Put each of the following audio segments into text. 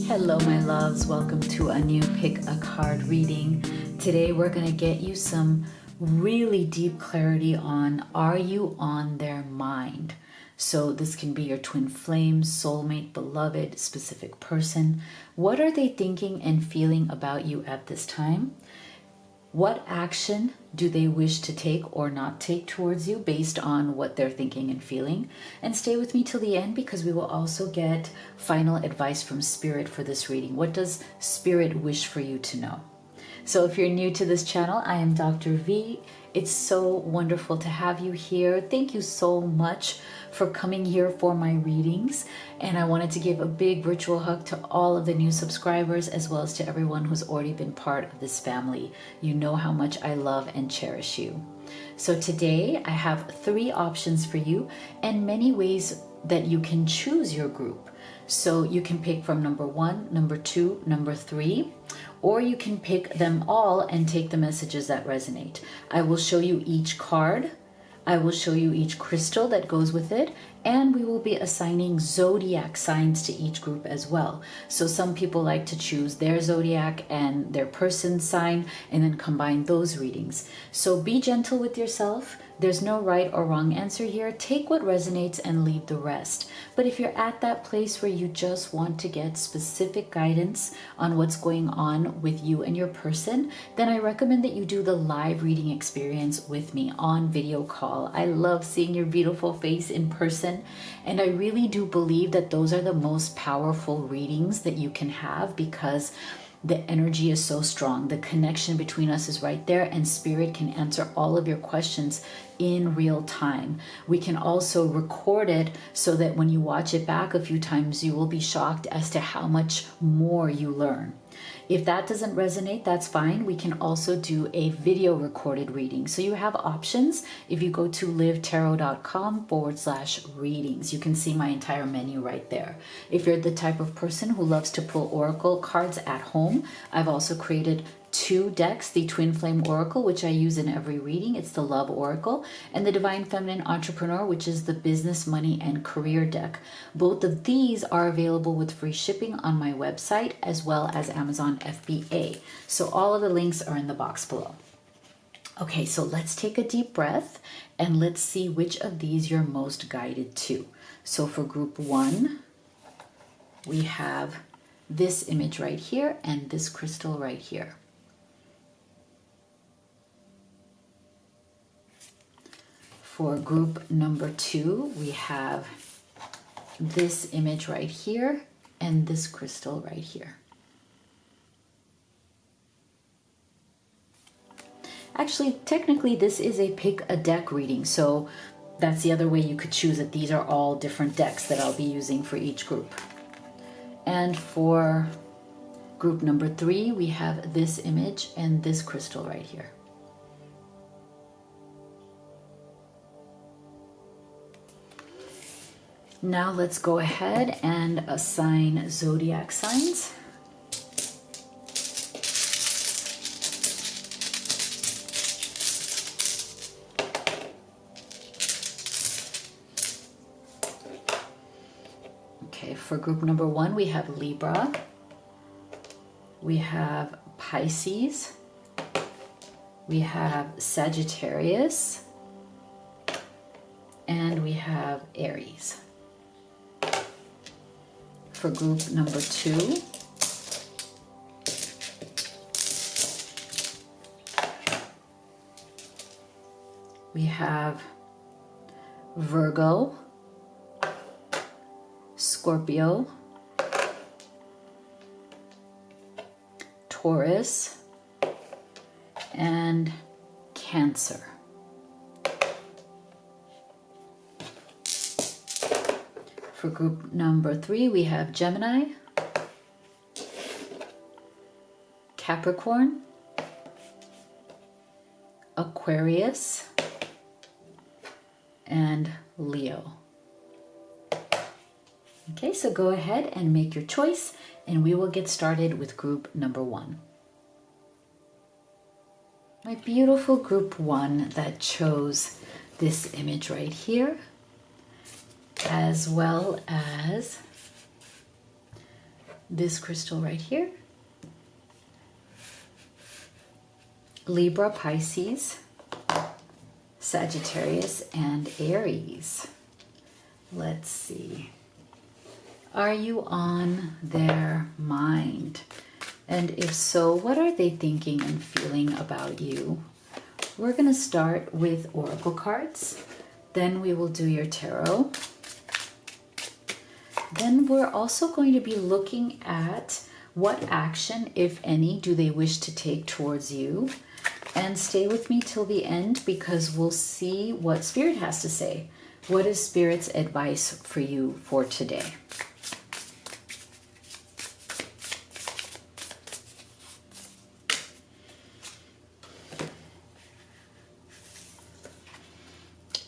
Hello, my loves. Welcome to a new Pick a Card reading. Today, we're going to get you some really deep clarity on, are you on their mind? So this can be your twin flame, soulmate, beloved, specific person. What are they thinking and feeling about you at this time? What action do they wish to take or not take towards you based on what they're thinking and feeling? And stay with me till the end because we will also get final advice from Spirit for this reading. What does Spirit wish for you to know? So if you're new to this channel, I am Dr. V. It's so wonderful to have you here. Thank you so much for coming here for my readings. And I wanted to give a big virtual hug to all of the new subscribers as well as to everyone who's already been part of this family. You know how much I love and cherish you. So today I have 3 options for you and many ways that you can choose your group. So you can pick from number 1, number 2, number 3, or you can pick them all and take the messages that resonate. I will show you each card. I will show you each crystal that goes with it, and we will be assigning zodiac signs to each group as well. So some people like to choose their zodiac and their person sign and then combine those readings. So be gentle with yourself. There's no right or wrong answer here. Take what resonates and leave the rest. But if you're at that place where you just want to get specific guidance on what's going on with you and your person, then I recommend that you do the live reading experience with me on video call. I love seeing your beautiful face in person, and I really do believe that those are the most powerful readings that you can have because the energy is so strong. The connection between us is right there, and Spirit can answer all of your questions in real time. We can also record it so that when you watch it back a few times, you will be shocked as to how much more you learn. If that doesn't resonate, that's fine. We can also do a video recorded reading. So you have options. If you go to livetarot.com/readings, you can see my entire menu right there. If you're the type of person who loves to pull oracle cards at home, I've also created 2 decks, the Twin Flame Oracle, which I use in every reading. It's the Love Oracle, and the Divine Feminine Entrepreneur, which is the Business, Money, and Career deck. Both of these are available with free shipping on my website as well as Amazon FBA. So all of the links are in the box below. Okay, so let's take a deep breath and let's see which of these you're most guided to. So for group 1, we have this image right here and this crystal right here. For group number 2, we have this image right here and this crystal right here. Actually, technically, this is a pick a deck reading, so that's the other way you could choose it. These are all different decks that I'll be using for each group. And for group number 3, we have this image and this crystal right here. Now let's go ahead and assign zodiac signs. Okay, for group number 1, we have Libra, we have Pisces, we have Sagittarius, and we have Aries. For group number 2, we have Virgo, Scorpio, Taurus, and Cancer. For group number 3, we have Gemini, Capricorn, Aquarius, and Leo. Okay, so go ahead and make your choice, and we will get started with group number 1. My beautiful group 1 that chose this image right here, as well as this crystal right here. Libra, Pisces, Sagittarius, and Aries. Let's see. Are you on their mind? And if so, what are they thinking and feeling about you? We're going to start with oracle cards. Then we will do your tarot. Then we're also going to be looking at what action, if any, do they wish to take towards you. And stay with me till the end because we'll see what Spirit has to say. What is Spirit's advice for you for today?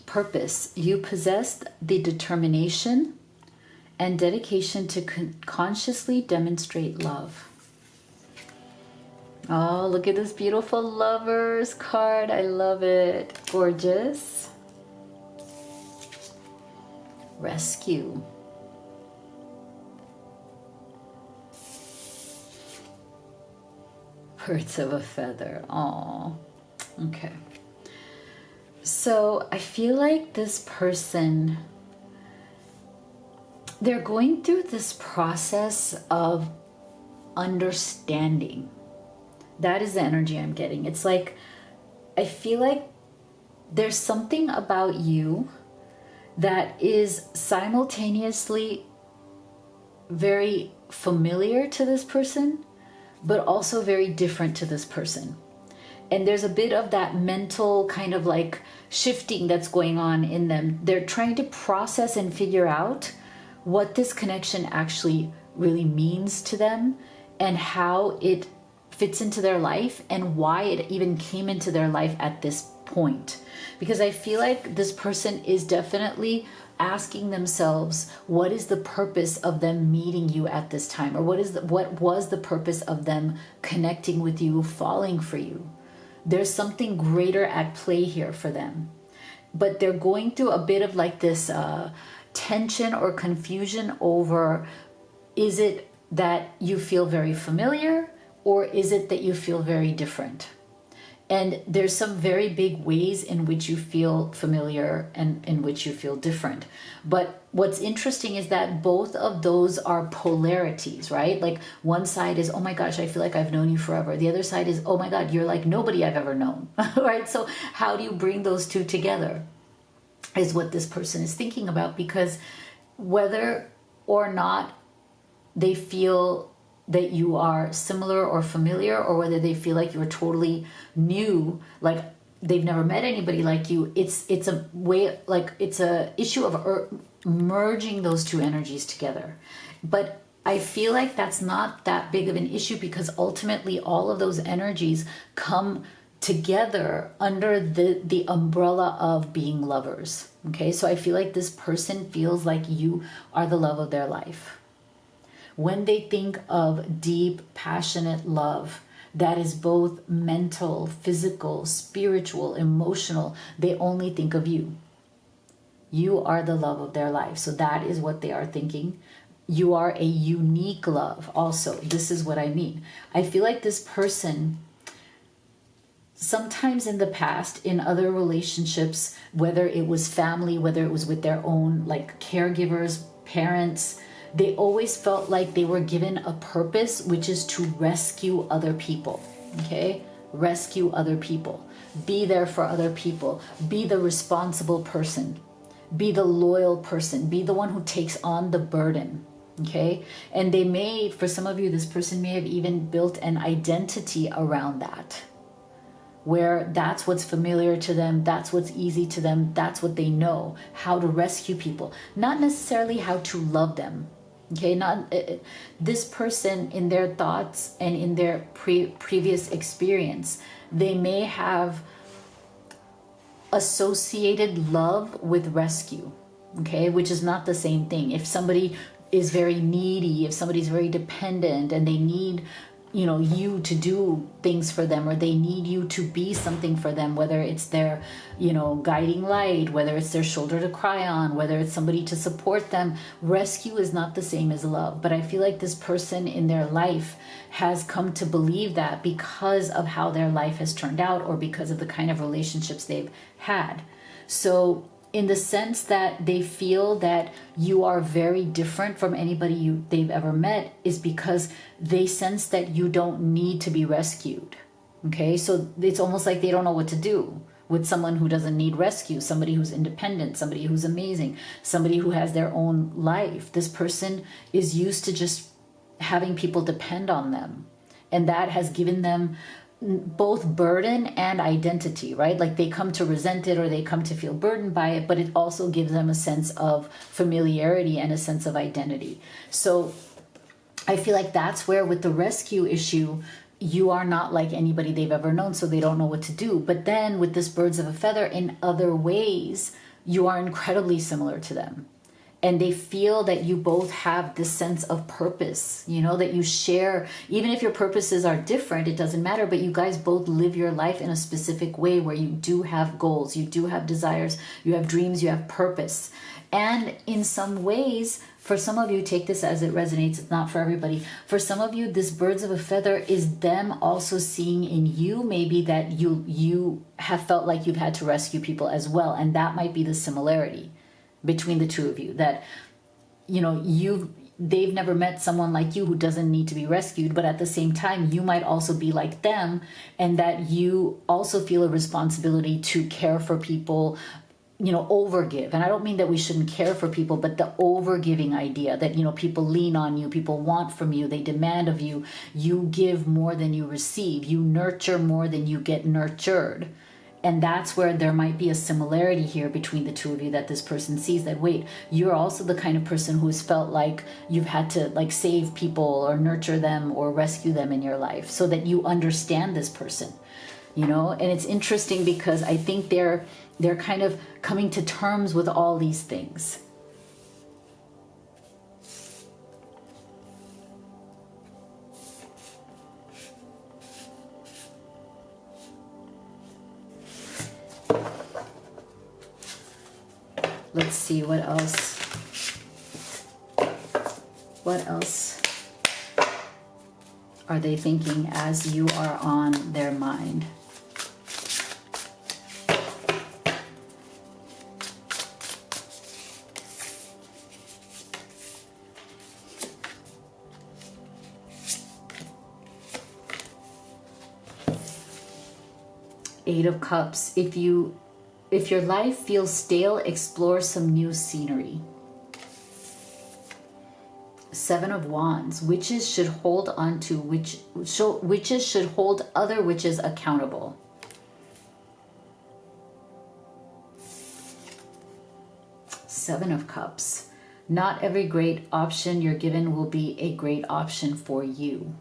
Purpose. You possess the determination and dedication to consciously demonstrate love. Oh, look at this beautiful Lovers card. I love it. Gorgeous. Rescue. Birds of a feather. Oh, okay. So I feel like this person, they're going through this process of understanding. That is the energy I'm getting. It's like, I feel like there's something about you that is simultaneously very familiar to this person, but also very different to this person. And there's a bit of that mental kind of like shifting that's going on in them. They're trying to process and figure out what this connection actually really means to them and how it fits into their life and why it even came into their life at this point. Because I feel like this person is definitely asking themselves, what is the purpose of them meeting you at this time? Or what was the purpose of them connecting with you, falling for you? There's something greater at play here for them. But they're going through a bit of like this tension or confusion over, is it that you feel very familiar or is it that you feel very different? And there's some very big ways in which you feel familiar and in which you feel different. But what's interesting is that both of those are polarities, right? Like one side is, oh my gosh, I feel like I've known you forever. The other side is, oh my God, you're like nobody I've ever known, right? So how do you bring those two together is what this person is thinking about, because whether or not they feel that you are similar or familiar, or whether they feel like you're totally new, like they've never met anybody like you, it's a way, like it's a issue of merging those two energies together. But I feel like that's not that big of an issue, because ultimately all of those energies come together under the umbrella of being lovers. Okay, so I feel like this person feels like you are the love of their life. When they think of deep, passionate love, that is both mental, physical, spiritual, emotional, they only think of you. You are the love of their life. So that is what they are thinking. You are a unique love also. This is what I mean. I feel like this person, sometimes in the past, in other relationships, whether it was family, whether it was with their own like caregivers, parents, they always felt like they were given a purpose, which is to rescue other people, okay? Rescue other people. Be there for other people. Be the responsible person. Be the loyal person. Be the one who takes on the burden, okay? And they may, for some of you, this person may have even built an identity around that, where that's what's familiar to them, that's what's easy to them, that's what they know, how to rescue people, not necessarily how to love them. Okay, not this person in their thoughts and in their previous experience, they may have associated love with rescue, okay, which is not the same thing. If somebody is very needy, if somebody's very dependent and they need you to do things for them, or they need you to be something for them, whether it's their guiding light, whether it's their shoulder to cry on, whether it's somebody to support them. Rescue is not the same as love, but I feel like this person in their life has come to believe that because of how their life has turned out, or because of the kind of relationships they've had. So in the sense that they feel that you are very different from anybody they've ever met, is because they sense that you don't need to be rescued. Okay, so it's almost like they don't know what to do with someone who doesn't need rescue, somebody who's independent, somebody who's amazing, somebody who has their own life. This person is used to just having people depend on them, and that has given them both burden and identity, right? Like they come to resent it, or they come to feel burdened by it, but it also gives them a sense of familiarity and a sense of identity. So I feel like that's where, with the rescue issue, you are not like anybody they've ever known, so they don't know what to do. But then with this birds of a feather, in other ways, you are incredibly similar to them. And they feel that you both have this sense of purpose, that you share. Even if your purposes are different, it doesn't matter, but you guys both live your life in a specific way where you do have goals, you do have desires, you have dreams, you have purpose. And in some ways, for some of you, take this as it resonates, it's not for everybody. For some of you, this birds of a feather is them also seeing in you maybe that you have felt like you've had to rescue people as well. And that might be the similarity between the two of you, that they've never met someone like you who doesn't need to be rescued, but at the same time you might also be like them, and that you also feel a responsibility to care for people, overgive. And I don't mean that we shouldn't care for people, but the overgiving idea that people lean on you, people want from you, they demand of you, you give more than you receive, you nurture more than you get nurtured. And that's where there might be a similarity here between the two of you, that this person sees that, wait, you're also the kind of person who's felt like you've had to save people or nurture them or rescue them in your life, so that you understand this person, And it's interesting because I think they're kind of coming to terms with all these things. Let's see what else. What else are they thinking as you are on their mind? Eight of Cups. If your life feels stale, explore some new scenery. Seven of Wands. Witches should hold on to witches should hold other witches accountable. Seven of Cups. Not every great option you're given will be a great option for you.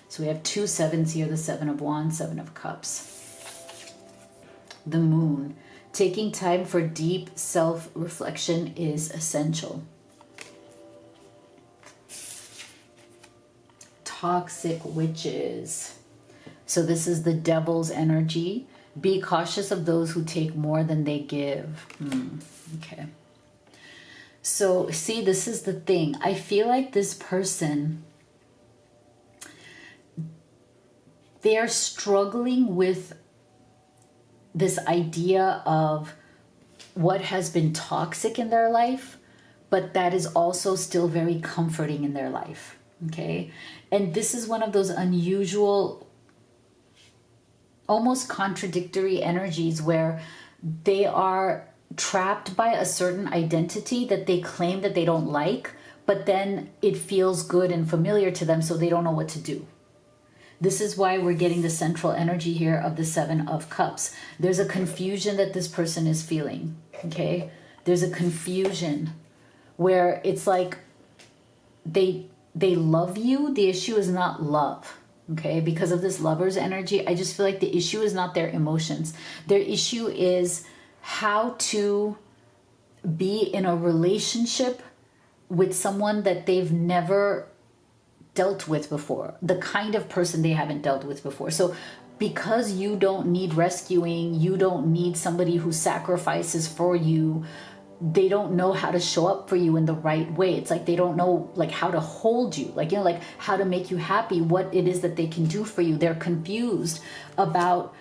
So we have two sevens here, the Seven of Wands, Seven of Cups. The Moon. Taking time for deep self-reflection is essential. Toxic witches. So this is the Devil's energy. Be cautious of those who take more than they give. Okay. So see, this is the thing. I feel like this person, they're struggling with this idea of what has been toxic in their life, but that is also still very comforting in their life. Okay. And this is one of those unusual, almost contradictory energies where they are trapped by a certain identity that they claim that they don't like, but then it feels good and familiar to them, so they don't know what to do. This is why we're getting the central energy here of the Seven of Cups. There's a confusion that this person is feeling, okay? There's a confusion where it's like they love you. The issue is not love, okay? Because of this Lover's energy, I just feel like the issue is not their emotions. Their issue is how to be in a relationship with someone that they've never dealt with before, the kind of person they haven't dealt with before. So because you don't need rescuing, you don't need somebody who sacrifices for you, they don't know how to show up for you in the right way. It's like they don't know like how to hold you, like, you know, like how to make you happy, what it is that they can do for you. They're confused about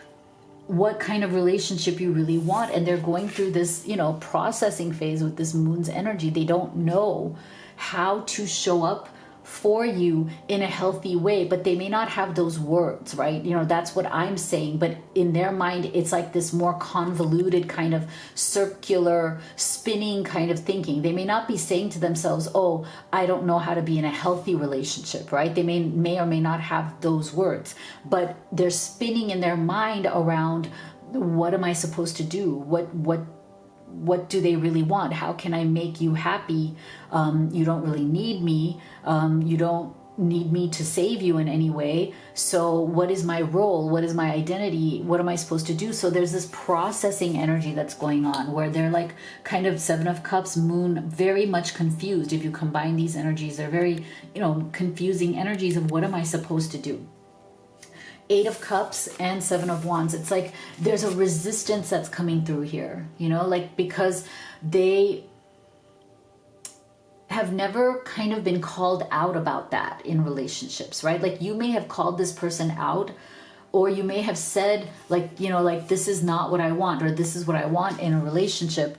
what kind of relationship you really want, and they're going through this, you know, processing phase with this moon's energy. They don't know how to show up for you in a healthy way, but they may not have those words, right? You know, that's what I'm saying, but in their mind it's like this more convoluted kind of circular spinning kind of thinking. They may not be saying to themselves, oh, I don't know how to be in a healthy relationship, right? They may or may not have those words, but they're spinning in their mind around, what am I supposed to do? What do they really want? How can I make you happy? You don't really need me. You don't need me to save you in any way. So what is my role? What is my identity? What am I supposed to do? So there's this processing energy that's going on where they're like kind of Seven of Cups, Moon, very much confused. If you combine these energies, they're very, you know, confusing energies of what am I supposed to do? Eight of Cups and Seven of Wands. It's like there's a resistance that's coming through here, you know, like because they have never kind of been called out about that in relationships, right? Like you may have called this person out, or you may have said like, you know, like this is not what I want, or this is what I want in a relationship.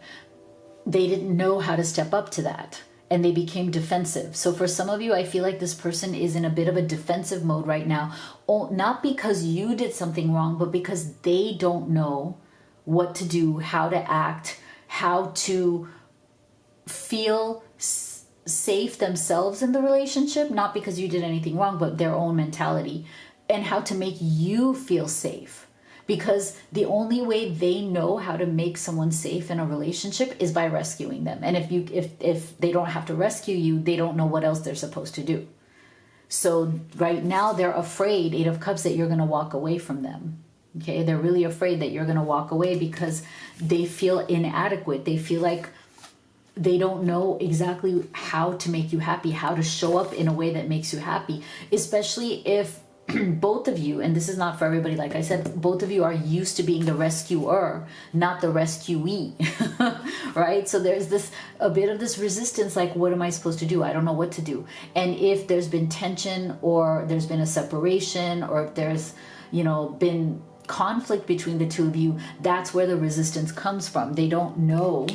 They didn't know how to step up to that, and they became defensive. So for some of you, I feel like this person is in a bit of a defensive mode right now, not because you did something wrong, but because they don't know what to do, how to act, how to feel safe themselves in the relationship, not because you did anything wrong, but their own mentality, and how to make you feel safe. Because the only way they know how to make someone safe in a relationship is by rescuing them. And if they don't have to rescue you, they don't know what else they're supposed to do. So right now they're afraid, Eight of Cups, that you're going to walk away from them. Okay, they're really afraid that you're going to walk away because they feel inadequate. They feel like they don't know exactly how to make you happy, how to show up in a way that makes you happy, especially if both of you, and this is not for everybody, like I said, both of you are used to being the rescuer, not the rescuee, right? So there's a bit of this resistance, like, what am I supposed to do? I don't know what to do. And if there's been tension, or there's been a separation, or if there's, you know, been conflict between the two of you, that's where the resistance comes from. They don't know,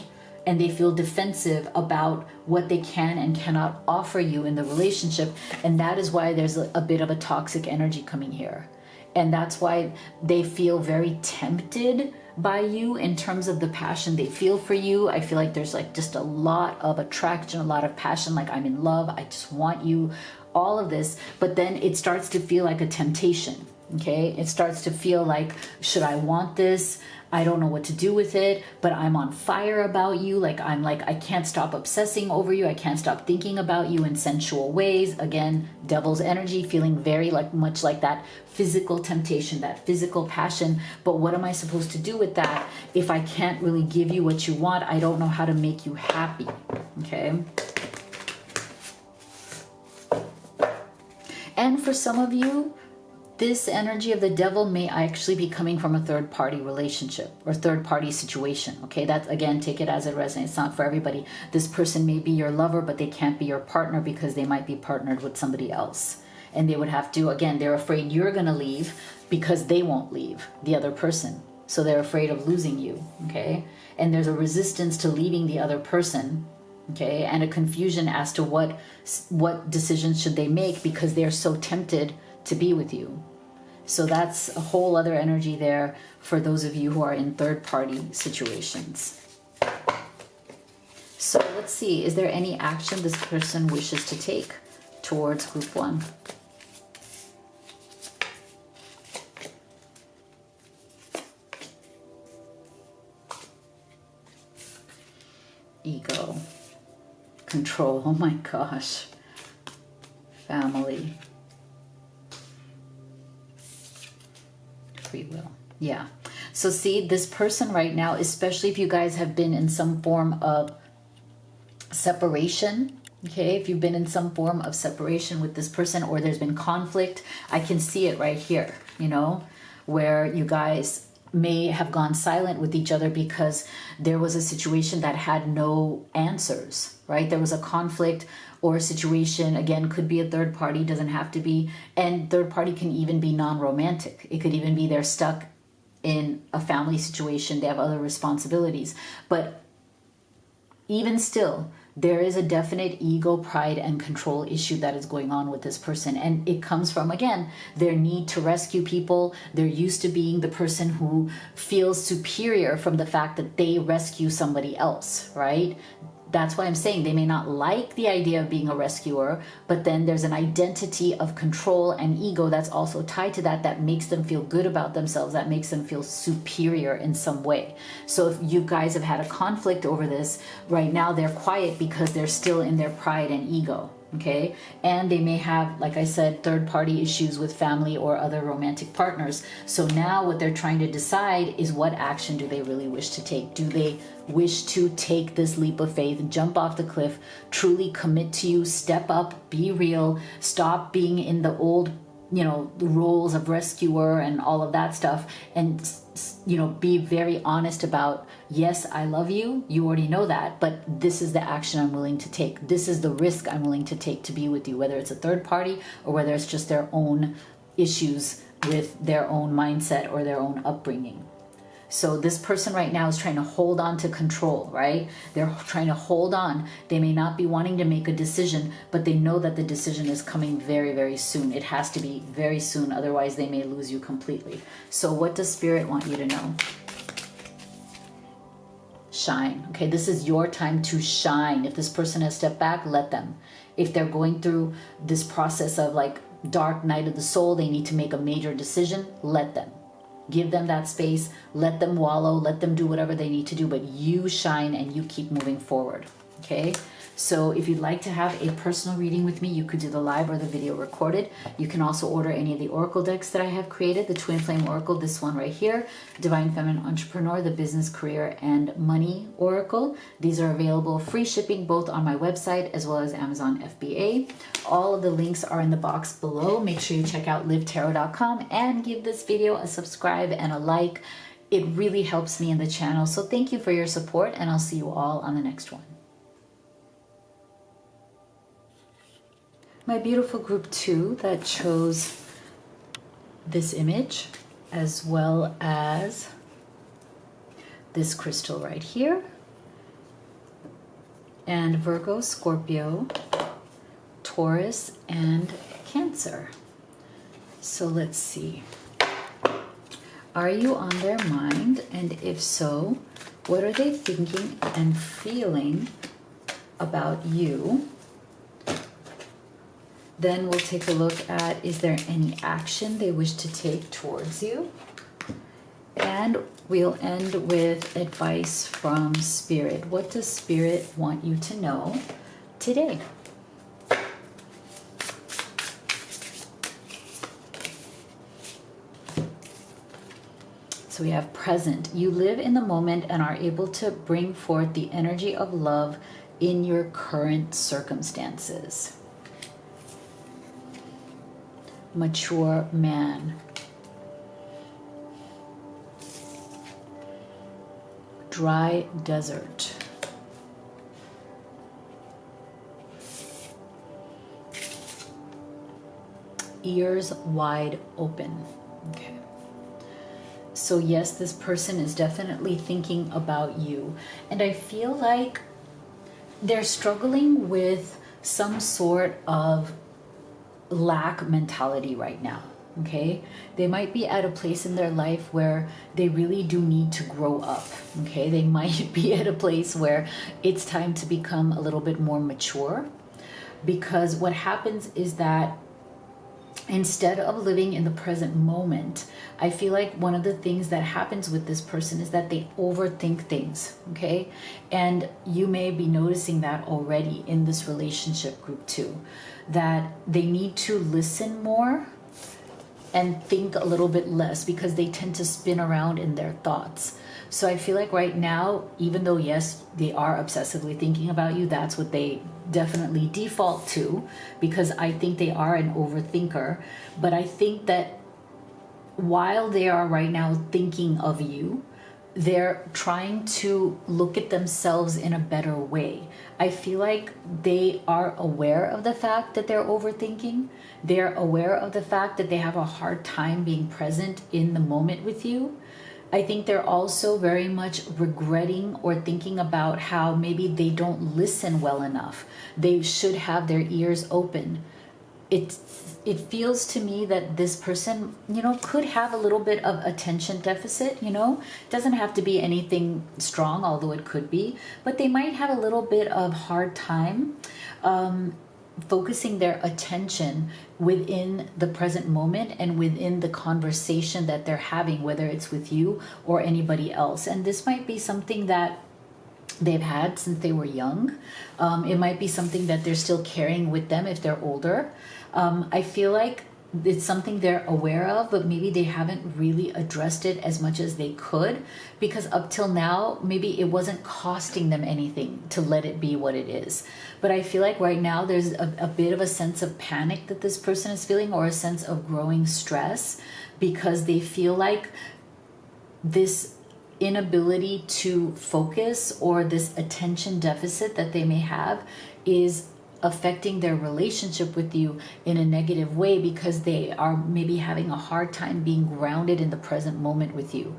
and they feel defensive about what they can and cannot offer you in the relationship. And that is why there's a bit of a toxic energy coming here. And that's why they feel very tempted by you in terms of the passion they feel for you. I feel like there's like just a lot of attraction, a lot of passion, like I'm in love, I just want you, all of this. But then it starts to feel like a temptation. Okay, it starts to feel like, should I want this? I don't know what to do with it, but I'm on fire about you. Like I can't stop obsessing over you. I can't stop thinking about you in sensual ways. Again, devil's energy, feeling very much like that physical temptation, that physical passion. But what am I supposed to do with that if I can't really give you what you want? I don't know how to make you happy. Okay. And for some of you, this energy of the devil may actually be coming from a third-party relationship or third-party situation. Okay, that, again, take it as it resonates. It's not for everybody. This person may be your lover, but they can't be your partner because they might be partnered with somebody else. And they would have to, again, they're afraid you're going to leave because they won't leave, the other person. So they're afraid of losing you, okay? And there's a resistance to leaving the other person, okay? And a confusion as to what decisions should they make because they're so tempted to be with you. So that's a whole other energy there for those of you who are in third-party situations. So let's see, is there any action this person wishes to take towards group one? Ego, control, oh my gosh, family, free will. Yeah. So see, this person right now, especially if you guys have been in some form of separation, Okay, if you've been in some form of separation with this person or there's been conflict, I can see it right here, you know, where you guys may have gone silent with each other because there was a situation that had no answers, right? There was a conflict or a situation, again, could be a third party, doesn't have to be, and third party can even be non-romantic. It could even be they're stuck in a family situation, they have other responsibilities. But even still, there is a definite ego, pride, and control issue that is going on with this person. And it comes from, again, their need to rescue people. They're used to being the person who feels superior from the fact that they rescue somebody else, right? That's why I'm saying they may not like the idea of being a rescuer, but then there's an identity of control and ego that's also tied to that, that makes them feel good about themselves, that makes them feel superior in some way. So if you guys have had a conflict over this, right now they're quiet because they're still in their pride and ego. Okay, and they may have, like I said, third-party issues with family or other romantic partners. So now what they're trying to decide is what action do they really wish to take? Do they wish to take this leap of faith, jump off the cliff, truly commit to you, step up, be real, stop being in the old, you know, the roles of rescuer and all of that stuff, and, you know, be very honest about, yes, I love you, you already know that, but this is the action I'm willing to take. This is the risk I'm willing to take to be with you, whether it's a third party or whether it's just their own issues with their own mindset or their own upbringing. So this person right now is trying to hold on to control, right? They're trying to hold on. They may not be wanting to make a decision, but they know that the decision is coming very, very soon. It has to be very soon, otherwise they may lose you completely. So what does Spirit want you to know? Shine. Okay, this is your time to shine. If this person has stepped back, let them. If they're going through this process of like dark night of the soul, they need to make a major decision, let them. Give them that space, let them wallow, let them do whatever they need to do, but you shine and you keep moving forward, okay? So if you'd like to have a personal reading with me, you could do the live or the video recorded. You can also order any of the oracle decks that I have created, the Twin Flame Oracle, this one right here, Divine Feminine Entrepreneur, the Business, Career, and Money Oracle. These are available free shipping both on my website as well as Amazon FBA. All of the links are in the box below. Make sure you check out livetarot.com and give this video a subscribe and a like. It really helps me in the channel. So thank you for your support, and I'll see you all on the next one. My beautiful group 2 that chose this image, as well as this crystal right here, and Virgo, Scorpio, Taurus, and Cancer. So let's see. Are you on their mind? And if so, what are they thinking and feeling about you? Then we'll take a look at, is there any action they wish to take towards you? And we'll end with advice from Spirit. What does Spirit want you to know today? So we have present. You live in the moment and are able to bring forth the energy of love in your current circumstances. Mature man. Dry desert. Ears wide open. Okay. So yes, this person is definitely thinking about you. And I feel like they're struggling with some sort of lack mentality right now. Okay, they might be at a place in their life where they really do need to grow up. Okay, they might be at a place where it's time to become a little bit more mature, because what happens is that instead of living in the present moment, I feel like one of the things that happens with this person is that they overthink things, okay? And you may be noticing that already in this relationship group too, that they need to listen more and think a little bit less, because they tend to spin around in their thoughts. So I feel like right now, even though yes, they are obsessively thinking about you, that's what they definitely default to, because I think they are an overthinker. But I think that while they are right now thinking of you, they're trying to look at themselves in a better way. I feel like they are aware of the fact that they're overthinking. They're aware of the fact that they have a hard time being present in the moment with you. I think they're also very much regretting or thinking about how maybe they don't listen well enough. They should have their ears open. It feels to me that this person, could have a little bit of attention deficit, doesn't have to be anything strong, although it could be, but they might have a little bit of hard time focusing their attention within the present moment and within the conversation that they're having, whether it's with you or anybody else. And this might be something that they've had since they were young. It might be something that they're still carrying with them if they're older. I feel like it's something they're aware of, but maybe they haven't really addressed it as much as they could, because up till now, maybe it wasn't costing them anything to let it be what it is. But I feel like right now there's a bit of a sense of panic that this person is feeling, or a sense of growing stress, because they feel like this inability to focus or this attention deficit that they may have is affecting their relationship with you in a negative way, because they are maybe having a hard time being grounded in the present moment with you.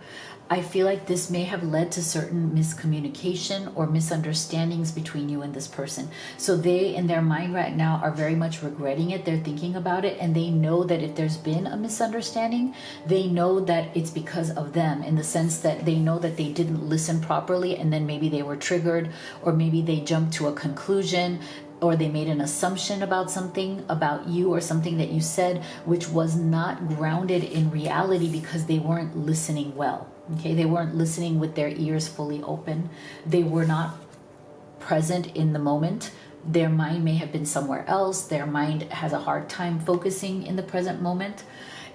I feel like this may have led to certain miscommunication or misunderstandings between you and this person. So they, in their mind right now, are very much regretting it. They're thinking about it, and they know that if there's been a misunderstanding, they know that it's because of them, in the sense that they know that they didn't listen properly, and then maybe they were triggered, or maybe they jumped to a conclusion, or they made an assumption about something about you or something that you said, which was not grounded in reality, because they weren't listening well. Okay, they weren't listening with their ears fully open. They were not present in the moment. Their mind may have been somewhere else. Their mind has a hard time focusing in the present moment.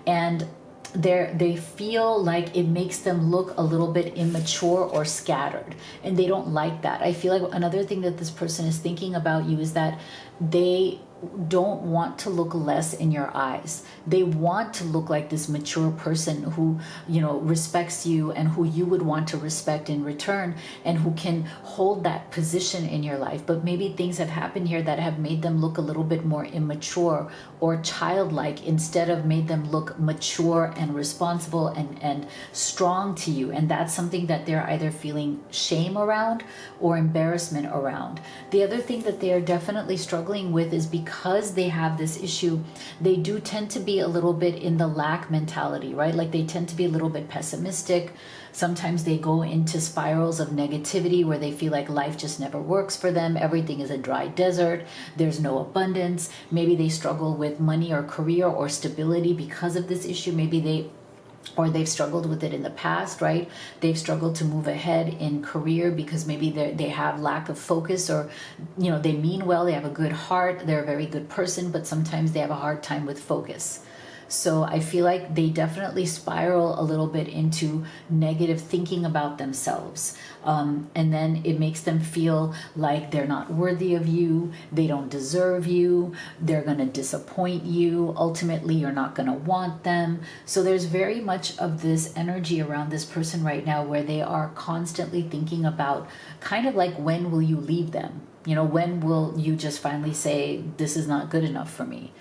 And they feel like it makes them look a little bit immature or scattered, and they don't like that. I feel like another thing that this person is thinking about you is that they don't want to look less in your eyes. They want to look like this mature person who, respects you, and who you would want to respect in return, and who can hold that position in your life. But maybe things have happened here that have made them look a little bit more immature or childlike, instead of made them look mature and responsible and strong to you. And that's something that they're either feeling shame around or embarrassment around. The other thing that they are definitely struggling with is, because they have this issue, they do tend to be a little bit in the lack mentality, right? Like they tend to be a little bit pessimistic. Sometimes they go into spirals of negativity where they feel like life just never works for them. Everything is a dry desert. There's no abundance. Maybe they struggle with money or career or stability because of this issue. Maybe they've struggled with it in the past, right? They've struggled to move ahead in career because maybe they have lack of focus, or, they mean well, they have a good heart, they're a very good person, but sometimes they have a hard time with focus. So I feel like they definitely spiral a little bit into negative thinking about themselves. And then it makes them feel like they're not worthy of you, they don't deserve you, they're going to disappoint you, ultimately you're not going to want them. So there's very much of this energy around this person right now, where they are constantly thinking about kind of like, when will you leave them? When will you just finally say, this is not good enough for me?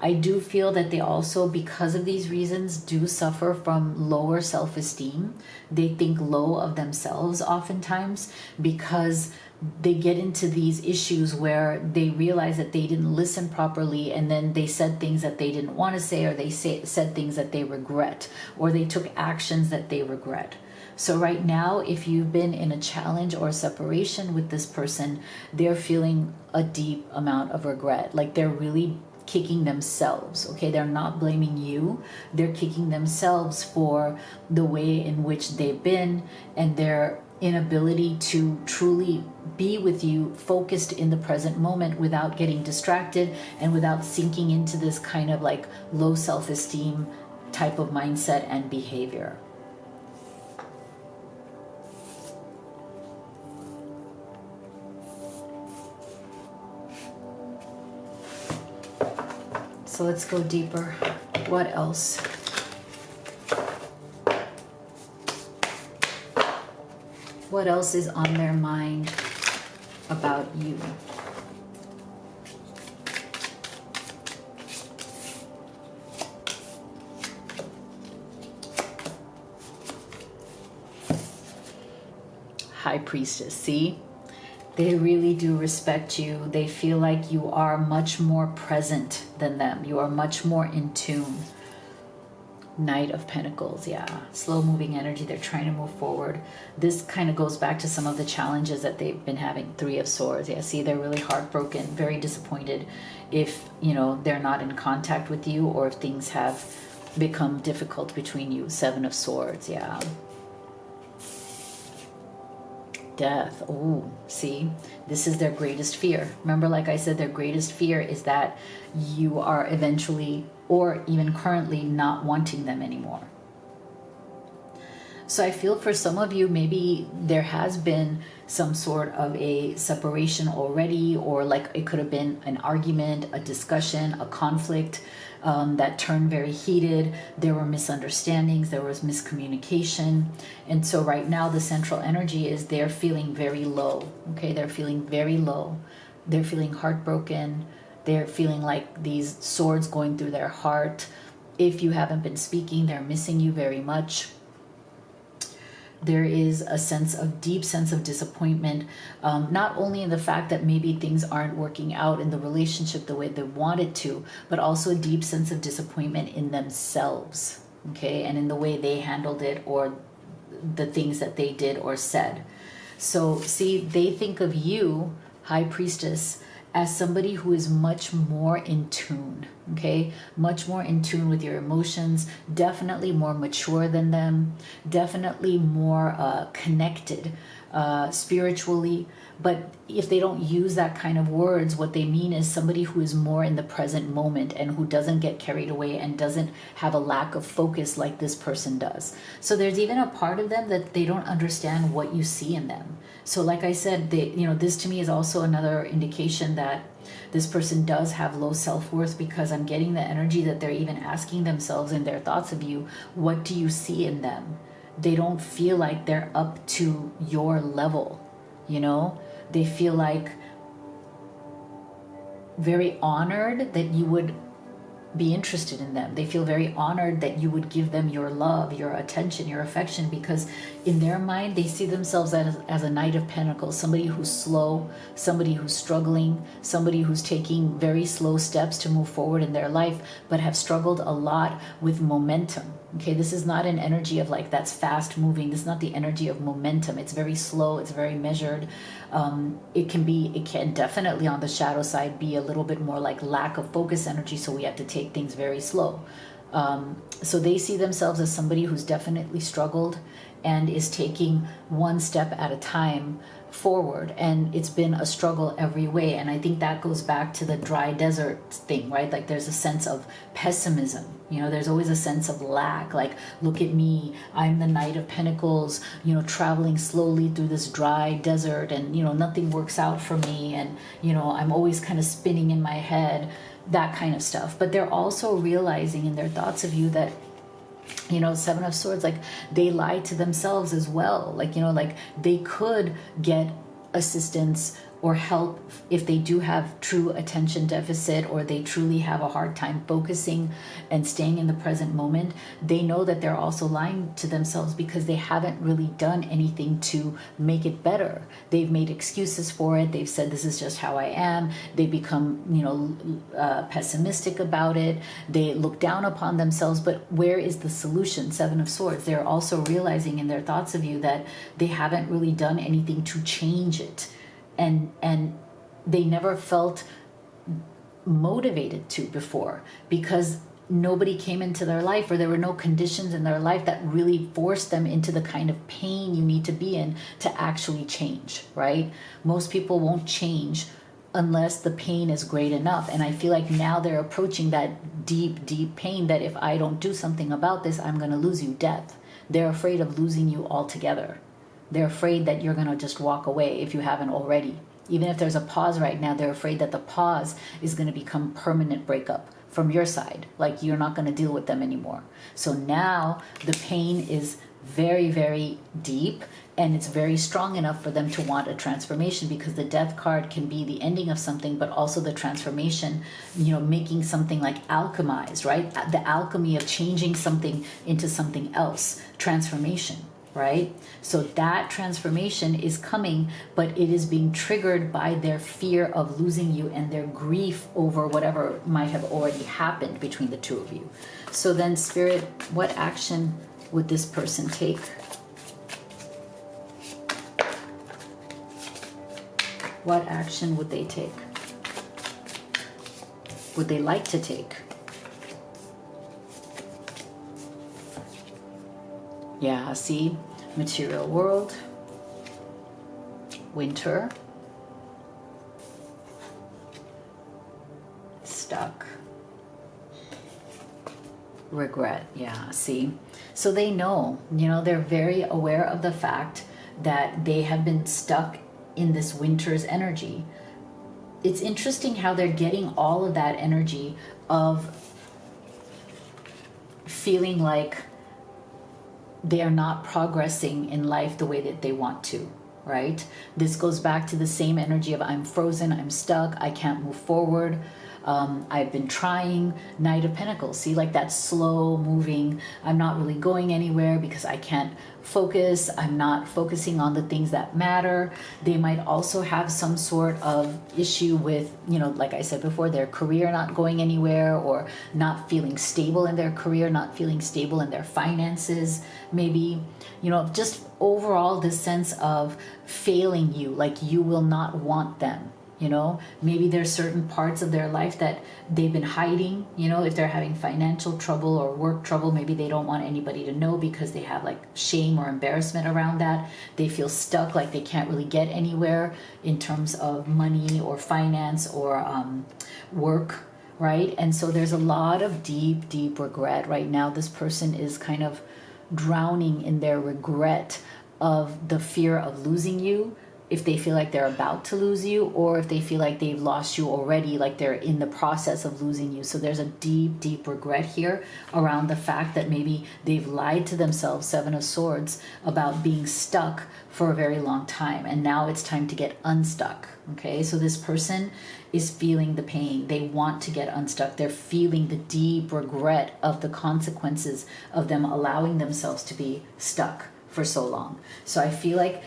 I do feel that they also, because of these reasons, do suffer from lower self-esteem. They think low of themselves oftentimes, because they get into these issues where they realize that they didn't listen properly, and then they said things that they didn't want to say, or they said things that they regret, or they took actions that they regret. So right now, if you've been in a challenge or a separation with this person, they're feeling a deep amount of regret. Like they're really kicking themselves, okay? They're not blaming you. They're kicking themselves for the way in which they've been, and their inability to truly be with you, focused in the present moment, without getting distracted and without sinking into this kind of like low self-esteem type of mindset and behavior. So let's go deeper. What else? What else is on their mind about you? High Priestess, see? They really do respect you. They feel like you are much more present than them. You are much more in tune. Knight of Pentacles, yeah. Slow moving energy. They're trying to move forward. This kind of goes back to some of the challenges that they've been having. Three of Swords. Yeah, see, they're really heartbroken, very disappointed if, you know, they're not in contact with you or if things have become difficult between you. Seven of Swords, yeah. Death. Oh, see, this is their greatest fear. Remember, like I said, their greatest fear is that you are eventually or even currently not wanting them anymore. So I feel for some of you, maybe there has been some sort of a separation already, or like it could have been an argument, a discussion, a conflict that turned very heated. There were misunderstandings, there was miscommunication. And so right now the central energy is they're feeling very low. Okay, they're feeling very low. They're feeling heartbroken. They're feeling like these swords going through their heart. If you haven't been speaking, they're missing you very much. There is a sense of deep sense of disappointment, not only in the fact that maybe things aren't working out in the relationship the way they wanted to, but also a deep sense of disappointment in themselves, okay, and in the way they handled it or the things that they did or said. So see, they think of you, High Priestess, as somebody who is much more in tune, okay? Much more in tune with your emotions, definitely more mature than them, definitely more connected spiritually. But if they don't use that kind of words, what they mean is somebody who is more in the present moment and who doesn't get carried away and doesn't have a lack of focus like this person does. So there's even a part of them that they don't understand what you see in them. So like I said, this to me is also another indication that this person does have low self-worth, because I'm getting the energy that they're even asking themselves in their thoughts of you, what do you see in them? They don't feel like they're up to your level, you know? They feel like very honored that you would be interested in them. They feel very honored that you would give them your love, your attention, your affection, because in their mind, they see themselves as a Knight of Pentacles, somebody who's slow, somebody who's struggling, somebody who's taking very slow steps to move forward in their life, but have struggled a lot with momentum. Okay, this is not an energy of like that's fast moving. This is not the energy of momentum. It's very slow. It's very measured. It can definitely on the shadow side be a little bit more like lack of focus energy. So we have to take things very slow. So they see themselves as somebody who's definitely struggled and is taking one step at a time forward, and it's been a struggle every way. And I think that goes back to the dry desert thing, right? Like there's a sense of pessimism, you know, there's always a sense of lack, like look at me, I'm the Knight of Pentacles, you know, traveling slowly through this dry desert, and you know, nothing works out for me, and you know, I'm always kind of spinning in my head, that kind of stuff. But they're also realizing in their thoughts of you that, you know, Seven of Swords, like they lie to themselves as well. Like, you know, like they could get assistance or help if they do have true attention deficit, or they truly have a hard time focusing and staying in the present moment. They know that they're also lying to themselves because they haven't really done anything to make it better. They've made excuses for it. They've said, this is just how I am. They become, you know, pessimistic about it. They look down upon themselves. But where is the solution? Seven of Swords. They're also realizing in their thoughts of you that they haven't really done anything to change it. And they never felt motivated to before, because nobody came into their life, or there were no conditions in their life that really forced them into the kind of pain you need to be in to actually change, right? Most people won't change unless the pain is great enough. And I feel like now they're approaching that deep, deep pain that if I don't do something about this, I'm going to lose you, death. They're afraid of losing you altogether. They're afraid that you're going to just walk away if you haven't already. Even if there's a pause right now, they're afraid that the pause is going to become permanent breakup from your side. Like you're not going to deal with them anymore. So now the pain is very, very deep, and it's very strong enough for them to want a transformation, because the death card can be the ending of something, but also the transformation, you know, making something like alchemized, right? The alchemy of changing something into something else, transformation, right? So that transformation is coming, but it is being triggered by their fear of losing you and their grief over whatever might have already happened between the two of you. So then, Spirit, what action would this person take? What action would they take? Would they like to take? Yeah, see? Material world. Winter. Stuck. Regret. Yeah, see? So they know, you know, they're very aware of the fact that they have been stuck in this winter's energy. It's interesting how they're getting all of that energy of feeling like they are not progressing in life the way that they want to, right? This goes back to the same energy of I'm frozen, I'm stuck, I can't move forward. I've been trying. Knight of Pentacles. See, like that slow moving. I'm not really going anywhere because I can't focus. I'm not focusing on the things that matter. They might also have some sort of issue with, you know, like I said before, their career not going anywhere, or not feeling stable in their career, not feeling stable in their finances. Maybe, you know, just overall this sense of failing you, like you will not want them. You know, maybe there's certain parts of their life that they've been hiding. You know, if they're having financial trouble or work trouble, maybe they don't want anybody to know because they have like shame or embarrassment around that. They feel stuck, like they can't really get anywhere in terms of money or finance or work, right? And so there's a lot of deep, deep regret right now. This person is kind of drowning in their regret of the fear of losing you, if they feel like they're about to lose you, or if they feel like they've lost you already, like they're in the process of losing you. So there's a deep, deep regret here around the fact that maybe they've lied to themselves, Seven of Swords, about being stuck for a very long time. And now it's time to get unstuck. Okay, so this person is feeling the pain. They want to get unstuck. They're feeling the deep regret of the consequences of them allowing themselves to be stuck for so long. So I feel like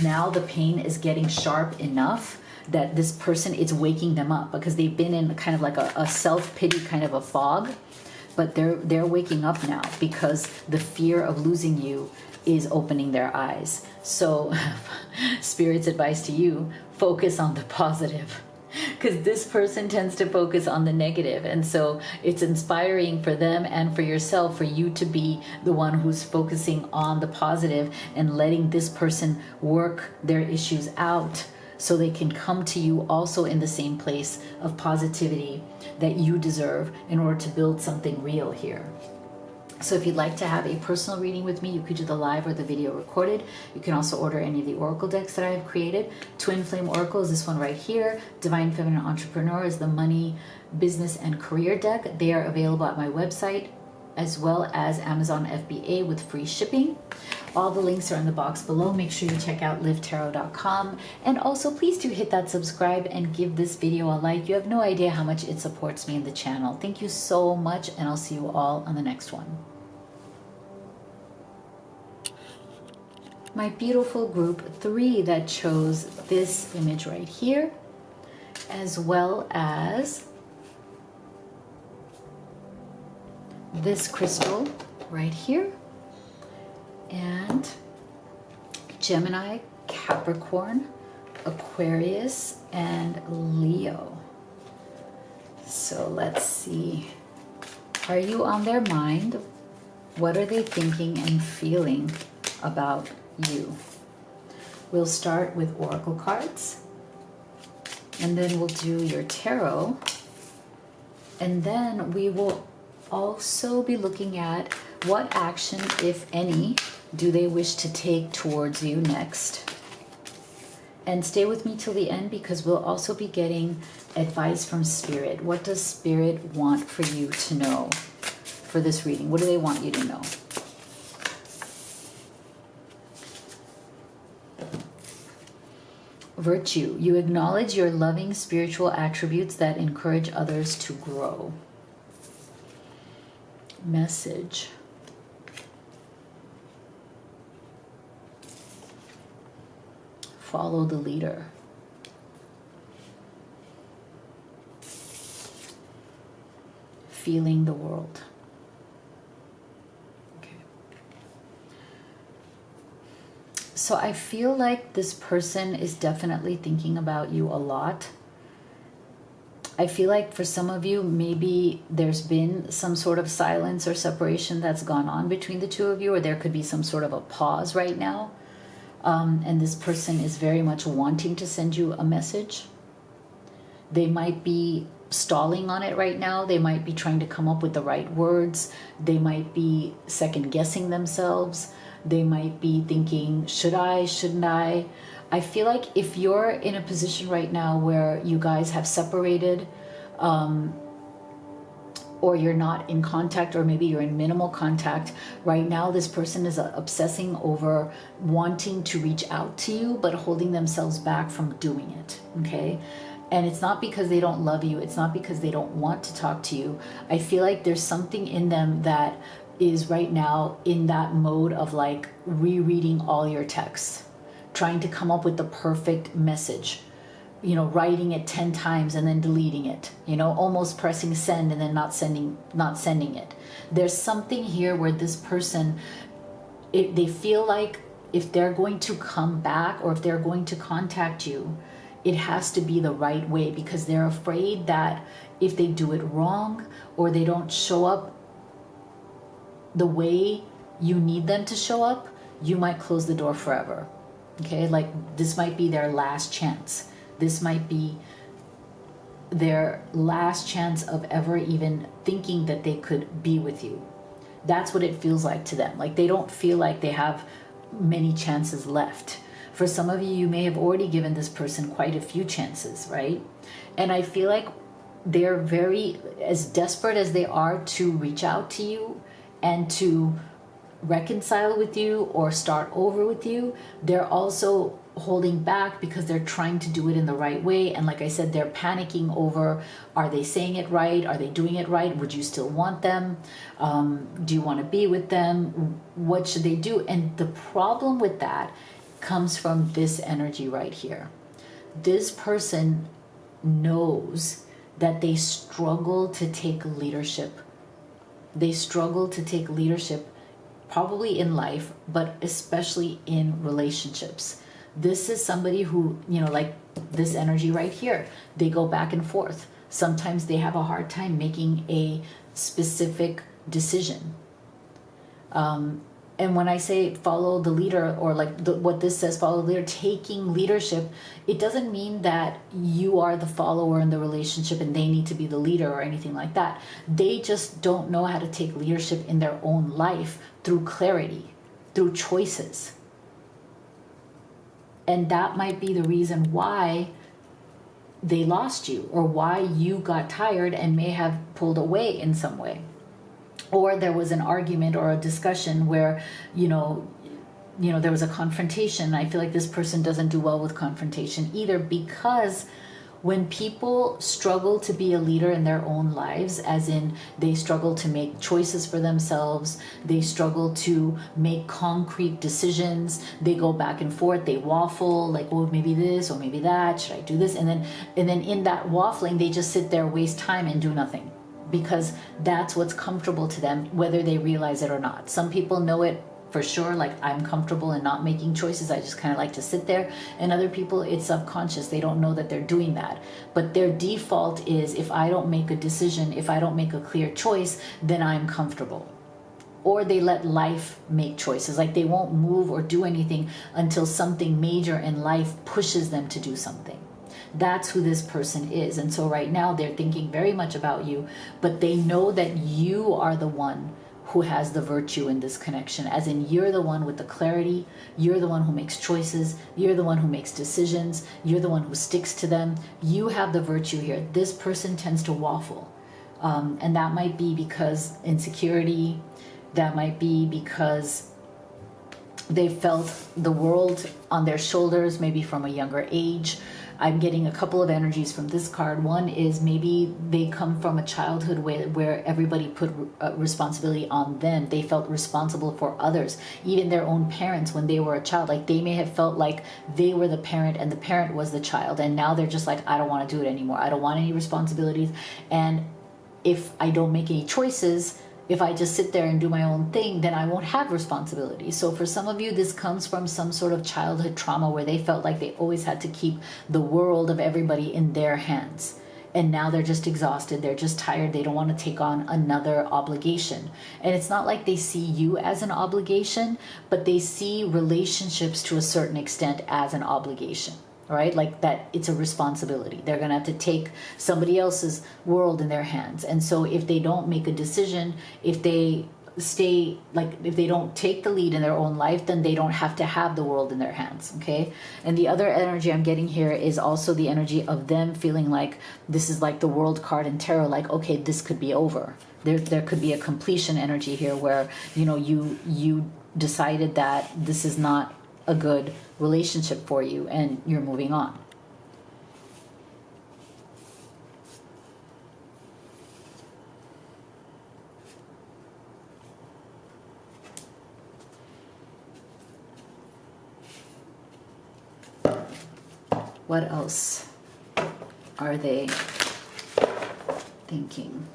now the pain is getting sharp enough that this person, it's waking them up, because they've been in kind of like a self-pity kind of a fog, but they're waking up now because the fear of losing you is opening their eyes. So Spirit's advice to you, focus on the positive, because this person tends to focus on the negative. And so it's inspiring for them and for yourself, for you to be the one who's focusing on the positive and letting this person work their issues out, so they can come to you also in the same place of positivity that you deserve in order to build something real here. So if you'd like to have a personal reading with me, you could do the live or the video recorded. You can also order any of the oracle decks that I have created. Twin Flame Oracle is this one right here. Divine Feminine Entrepreneur is the money, business, and career deck. They are available at my website, as well as Amazon FBA with free shipping. All the links are in the box below. Make sure you check out livetarot.com. And also, please do hit that subscribe and give this video a like. You have no idea how much it supports me in the channel. Thank you so much, and I'll see you all on the next one. My beautiful group 3 that chose this image right here, as well as this crystal right here, and Gemini, Capricorn, Aquarius, and Leo. So let's see. Are you on their mind? What are they thinking and feeling about you? We'll start with oracle cards, and then we'll do your tarot, and then we will also be looking at what action, if any, do they wish to take towards you next. And stay with me till the end, because we'll also be getting advice from Spirit. What does Spirit want for you to know for this reading? What do they want you to know? Virtue. You acknowledge your loving spiritual attributes that encourage others to grow. Message. Follow the leader. Feeling the world. Okay. So I feel like this person is definitely thinking about you a lot. I feel like for some of you, maybe there's been some sort of silence or separation that's gone on between the two of you, or there could be some sort of a pause right now. And this person is very much wanting to send you a message. They might be stalling on it right now. They might be trying to come up with the right words. They might be second guessing themselves. They might be thinking, should I, shouldn't I? I feel like if you're in a position right now where you guys have separated, or you're not in contact, or maybe you're in minimal contact right now, this person is obsessing over wanting to reach out to you, but holding themselves back from doing it. Okay. And it's not because they don't love you. It's not because they don't want to talk to you. I feel like there's something in them that is right now in that mode of like rereading all your texts, trying to come up with the perfect message, you know, writing it 10 times and then deleting it, you know, almost pressing send and then not sending it. There's something here where this person, they feel like if they're going to come back or if they're going to contact you, it has to be the right way, because they're afraid that if they do it wrong or they don't show up the way you need them to show up, you might close the door forever. Okay, like this might be their last chance. This might be their last chance of ever even thinking that they could be with you. That's what it feels like to them. Like they don't feel like they have many chances left. For some of you, you may have already given this person quite a few chances, right? And I feel like they're very, as desperate as they are to reach out to you and to reconcile with you or start over with you, they're also holding back because they're trying to do it in the right way. And like I said, they're panicking over, are they saying it right? Are they doing it right? Would you still want them? Do you want to be with them? What should they do? And the problem with that comes from this energy right here. This person knows that they struggle to take leadership. They struggle to take leadership probably in life, but especially in relationships. This is somebody who, you know, like this energy right here, they go back and forth. Sometimes they have a hard time making a specific decision. And when I say follow the leader, or like what this says, follow the leader, taking leadership, it doesn't mean that you are the follower in the relationship and they need to be the leader or anything like that. They just don't know how to take leadership in their own life through clarity, through choices. And that might be the reason why they lost you, or why you got tired and may have pulled away in some way. Or there was an argument or a discussion where, you know, there was a confrontation. I feel like this person doesn't do well with confrontation either, because when people struggle to be a leader in their own lives, as in they struggle to make choices for themselves, they struggle to make concrete decisions, they go back and forth, they waffle, like, well, maybe this or maybe that, should I do this? And then in that waffling, they just sit there, waste time and do nothing, because that's what's comfortable to them, whether they realize it or not. Some people know it for sure, like, I'm comfortable in not making choices, I just kind of like to sit there. And other people, it's subconscious, they don't know that they're doing that, but their default is, if I don't make a decision, if I don't make a clear choice, then I'm comfortable. Or they let life make choices, like they won't move or do anything until something major in life pushes them to do something. That's who this person is. And so right now they're thinking very much about you, but they know that you are the one who has the virtue in this connection, as in you're the one with the clarity, you're the one who makes choices, you're the one who makes decisions, you're the one who sticks to them. You have the virtue here. This person tends to waffle, and that might be because insecurity, that might be because they felt the world on their shoulders, maybe from a younger age. I'm getting a couple of energies from this card. One is maybe they come from a childhood where everybody put responsibility on them. They felt responsible for others, even their own parents when they were a child. Like they may have felt like they were the parent and the parent was the child. And now they're just like, I don't want to do it anymore. I don't want any responsibilities. And if I don't make any choices, if I just sit there and do my own thing, then I won't have responsibility. So for some of you, this comes from some sort of childhood trauma where they felt like they always had to keep the world of everybody in their hands. And now they're just exhausted. They're just tired. They don't want to take on another obligation. And it's not like they see you as an obligation, but they see relationships to a certain extent as an obligation. Right? Like that it's a responsibility. They're going to have to take somebody else's world in their hands. And so if they don't make a decision, if they stay, like if they don't take the lead in their own life, then they don't have to have the world in their hands. Okay. And the other energy I'm getting here is also the energy of them feeling like this is like the world card in tarot, like, okay, this could be over. There could be a completion energy here where, you know, you decided that this is not a good relationship for you and you're moving on. What else are they thinking?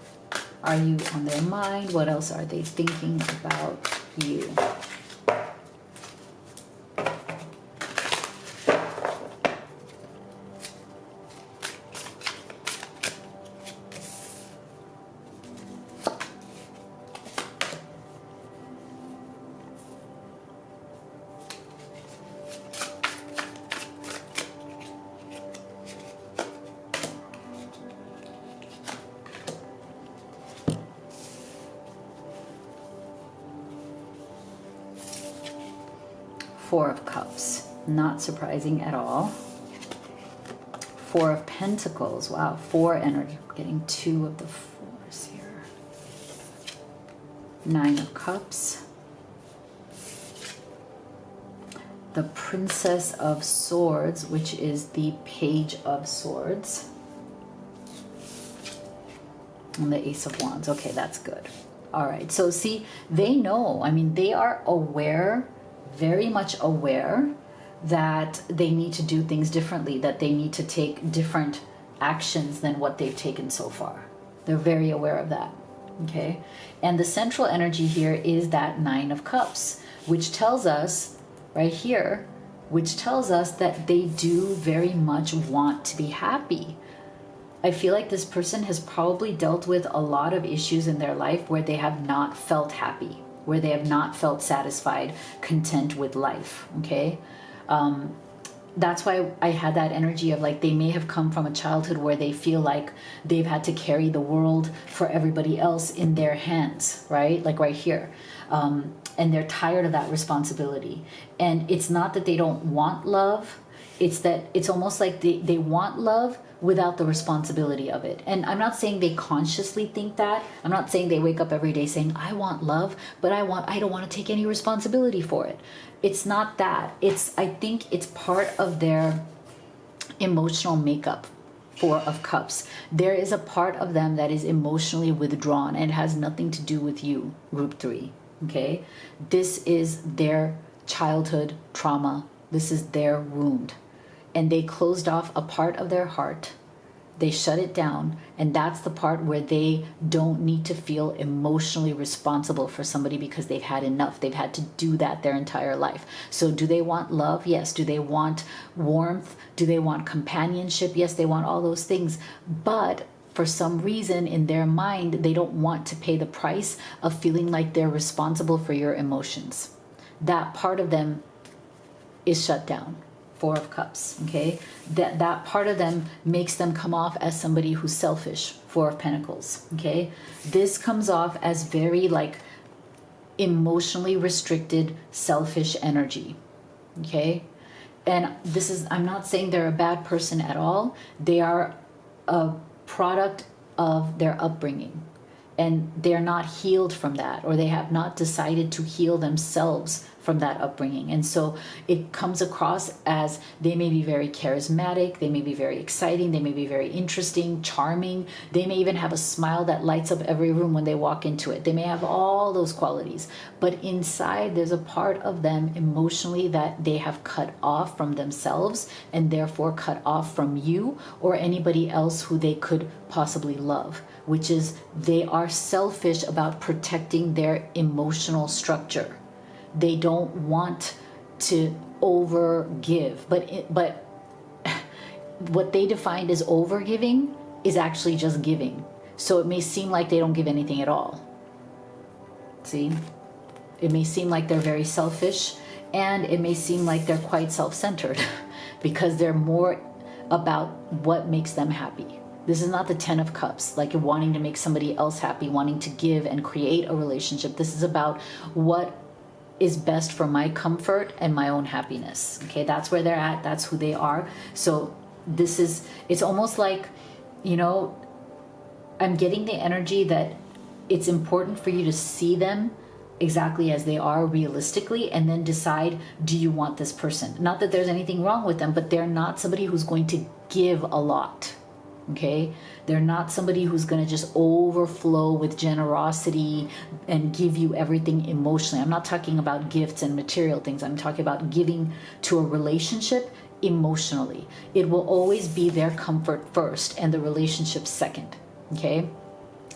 Are you on their mind? What else are they thinking about you? Four of Cups, not surprising at all. Four of Pentacles, wow, four energy, getting two of the fours here. Nine of Cups. The Princess of Swords, which is the Page of Swords. And the Ace of Wands, okay, that's good. All right, so see, they know, I mean, they are aware, very much aware that they need to do things differently, that they need to take different actions than what they've taken so far. They're very aware of that, okay? And the central energy here is that Nine of Cups, which tells us right here, which tells us that they do very much want to be happy. I feel like this person has probably dealt with a lot of issues in their life where they have not felt happy, where they have not felt satisfied, content with life, okay? That's why I had that energy of like they may have come from a childhood where they feel like they've had to carry the world for everybody else in their hands, right? Like right here. And they're tired of that responsibility. And it's not that they don't want love, it's that it's almost like they want love without the responsibility of it. And I'm not saying they consciously think that. I'm not saying they wake up every day saying, I want love, but I don't want to take any responsibility for it. It's not that. I think it's part of their emotional makeup. Four of Cups. There is a part of them that is emotionally withdrawn and it has nothing to do with you, Group 3. Okay? This is their childhood trauma. This is their wound. And they closed off a part of their heart. They shut it down. And that's the part where they don't need to feel emotionally responsible for somebody because they've had enough. They've had to do that their entire life. So do they want love? Yes. Do they want warmth? Do they want companionship? Yes, they want all those things. But for some reason in their mind, they don't want to pay the price of feeling like they're responsible for your emotions. That part of them is shut down. Four of Cups, okay? That part of them makes them come off as somebody who's selfish. Four of Pentacles, okay? This comes off as very like emotionally restricted, selfish energy. Okay? And this is, I'm not saying they're a bad person at all. They are a product of their upbringing. And they're not healed from that, or they have not decided to heal themselves from that upbringing. And so it comes across as they may be very charismatic, they may be very exciting, they may be very interesting, charming. They may even have a smile that lights up every room when they walk into it. They may have all those qualities. But inside, there's a part of them emotionally that they have cut off from themselves, and therefore cut off from you or anybody else who they could possibly love, which is they are selfish about protecting their emotional structure. They don't want to over give, but what they defined as over giving is actually just giving. So it may seem like they don't give anything at all. See, it may seem like they're very selfish, and it may seem like they're quite self-centered because they're more about what makes them happy. This is not the 10 of Cups, like you're wanting to make somebody else happy, wanting to give and create a relationship. This is about what is best for my comfort and my own happiness. Okay, that's where they're at. That's who they are. So this is, it's almost like, you know, I'm getting the energy that it's important for you to see them exactly as they are realistically, and then decide, do you want this person? Not that there's anything wrong with them, but they're not somebody who's going to give a lot. Okay, they're not somebody who's going to just overflow with generosity and give you everything emotionally. I'm not talking about gifts and material things. I'm talking about giving to a relationship emotionally. It will always be their comfort first and the relationship second. Okay,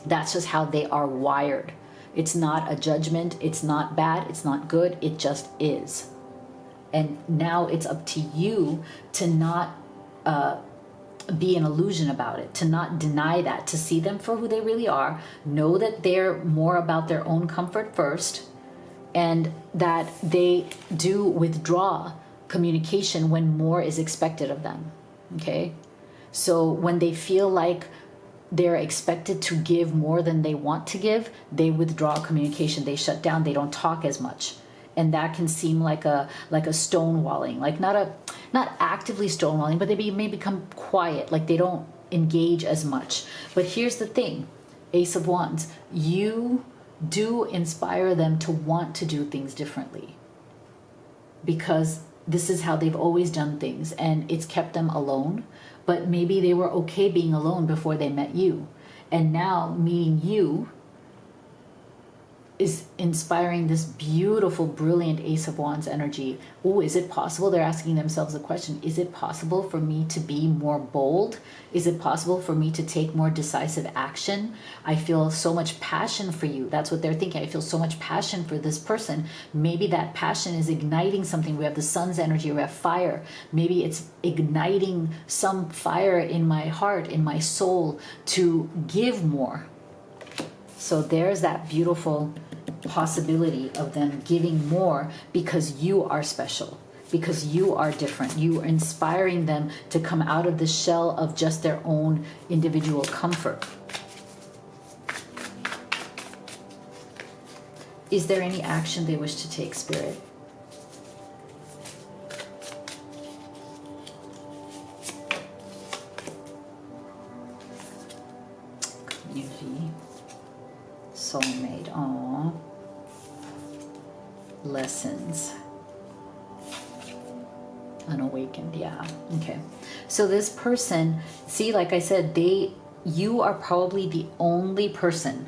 that's just how they are wired. It's not a judgment. It's not bad. It's not good. It just is. And now it's up to you to not be an illusion about it, to not deny that, to see them for who they really are, know that they're more about their own comfort first, and that they do withdraw communication when more is expected of them. Okay, so when they feel like they're expected to give more than they want to give, they withdraw communication, they shut down, they don't talk as much. And that can seem like a stonewalling, like not actively stonewalling, but they may become quiet, like they don't engage as much. But here's the thing, Ace of Wands, you do inspire them to want to do things differently, because this is how they've always done things, and it's kept them alone. But maybe they were okay being alone before they met you, and now meeting you is inspiring this beautiful, brilliant Ace of Wands energy. Oh, is it possible? They're asking themselves the question, is it possible for me to be more bold? Is it possible for me to take more decisive action? I feel so much passion for you. That's what they're thinking. I feel so much passion for this person. Maybe that passion is igniting something. We have the sun's energy, we have fire. Maybe it's igniting some fire in my heart, in my soul, to give more. So there's that beautiful possibility of them giving more because you are special, because you are different. You are inspiring them to come out of the shell of just their own individual comfort. Is there any action they wish to take, Spirit? Community. Soulmate. Aww. Lessons. Unawakened. Yeah. Okay. So this person, see, like I said, you are probably the only person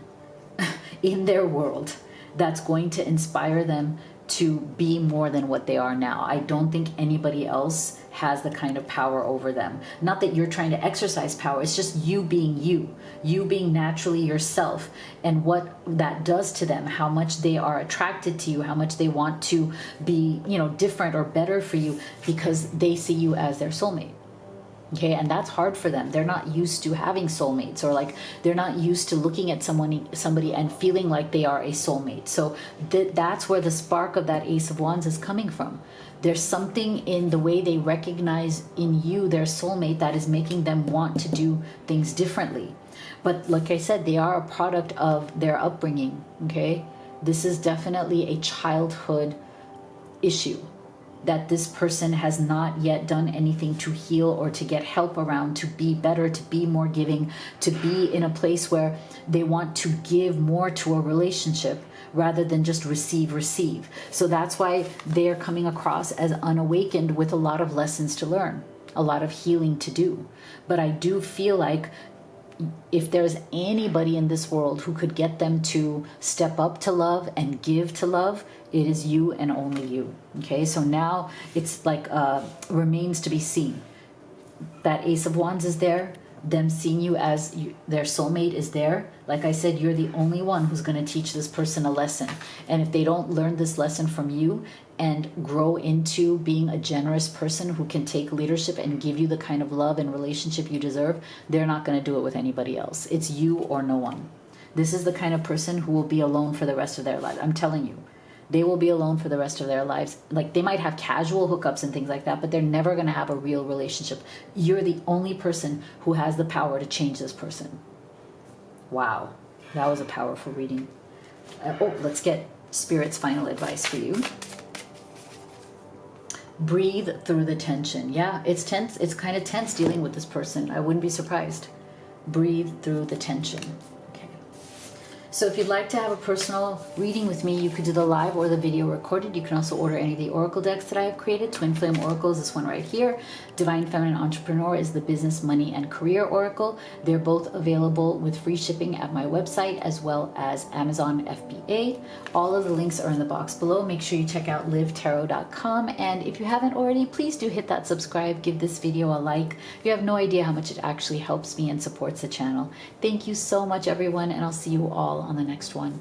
in their world that's going to inspire them to be more than what they are now. I don't think anybody else has the kind of power over them. Not that you're trying to exercise power, it's just you being you being naturally yourself, and what that does to them, how much they are attracted to you, how much they want to be, you know, different or better for you because they see you as their soulmate. Okay, and that's hard for them. They're not used to having soulmates, or like they're not used to looking at somebody and feeling like they are a soulmate. So that's where the spark of that Ace of Wands is coming from. There's something in the way they recognize in you their soulmate that is making them want to do things differently. But like I said, they are a product of their upbringing. Okay, This is definitely a childhood issue that this person has not yet done anything to heal or to get help around, to be better, to be more giving, to be in a place where they want to give more to a relationship rather than just receive. So that's why they're coming across as unawakened with a lot of lessons to learn, a lot of healing to do. But I do feel like if there's anybody in this world who could get them to step up to love and give to love, it is you and only you. Okay, so now it's like remains to be seen. That Ace of Wands is there. Them seeing you as their soulmate is there. Like I said, you're the only one who's going to teach this person a lesson. And if they don't learn this lesson from you and grow into being a generous person who can take leadership and give you the kind of love and relationship you deserve, they're not going to do it with anybody else. It's you or no one. This is the kind of person who will be alone for the rest of their life. I'm telling you. They will be alone for the rest of their lives. Like, they might have casual hookups and things like that, but they're never going to have a real relationship. You're the only person who has the power to change this person. Wow. That was a powerful reading. Let's get Spirit's final advice for you. Breathe through the tension. Yeah, it's tense. It's kind of tense dealing with this person. I wouldn't be surprised. Breathe through the tension. So if you'd like to have a personal reading with me, you could do the live or the video recorded. You can also order any of the oracle decks that I have created. Twin Flame Oracle is this one right here. Divine Feminine Entrepreneur is the business, money, and career oracle. They're both available with free shipping at my website as well as Amazon FBA. All of the links are in the box below. Make sure you check out livetarot.com. And if you haven't already, please do hit that subscribe. Give this video a like. You have no idea how much it actually helps me and supports the channel. Thank you so much, everyone, and I'll see you all on the next one.